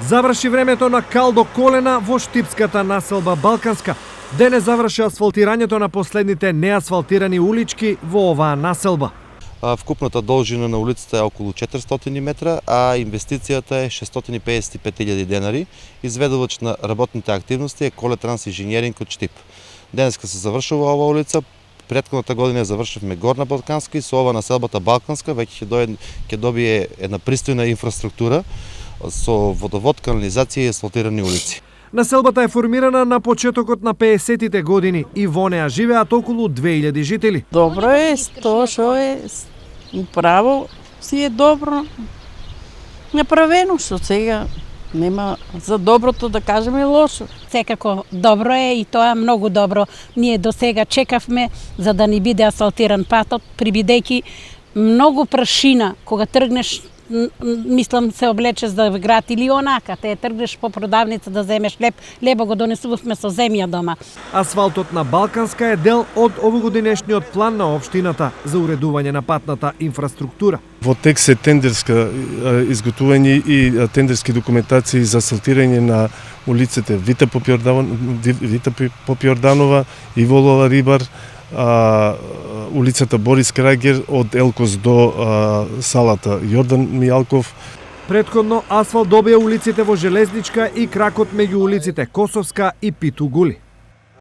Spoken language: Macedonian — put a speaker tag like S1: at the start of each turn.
S1: Заврши времето на кал до колена во штипската населба Балканска. Денес заврши асфалтирањето на последните неасфалтирани улички во оваа населба.
S2: Вкупната должина на улицата е околу 400 метра, а инвестицијата е 655.000 денари. Изведувач на работните активности е Колетранс инженеринг од Штип. Денеска се завршува ова улица. Претходната година завршивме Горна Балканска и со ова населбата Балканска веќе ќе добие една пристојна инфраструктура со водовод, канализација и асфалтирани улици.
S1: Населбата е формирана на почетокот на 50-тите години и во неа живеат околу 2000 жители.
S3: Добро е, тоа што е право си е добро направено, што сега нема за доброто да кажеме лошо.
S4: Секако добро е и тоа многу добро. Ние до сега чекавме за да ни биде асфалтиран патот, прибидејќи многу прашина кога тргнеш, мислам се облече за град или онака, те тргнеш по продавница да земеш леб, лебо го донесувавме со земја дома.
S1: Асфалтот на Балканска е дел од овогодинешниот план на општината за уредување на патната инфраструктура.
S5: Во тек се тендерска изготвување и тендерски документации за асфалтирање на улиците Вита Попјорданова, Иволова Рибар, улицата Борис Крагер од Елкос до салата Јордан Мијалков.
S1: Претходно асфалт добија улиците во Железничка и кракот меѓу улиците Косовска и Питу Гули.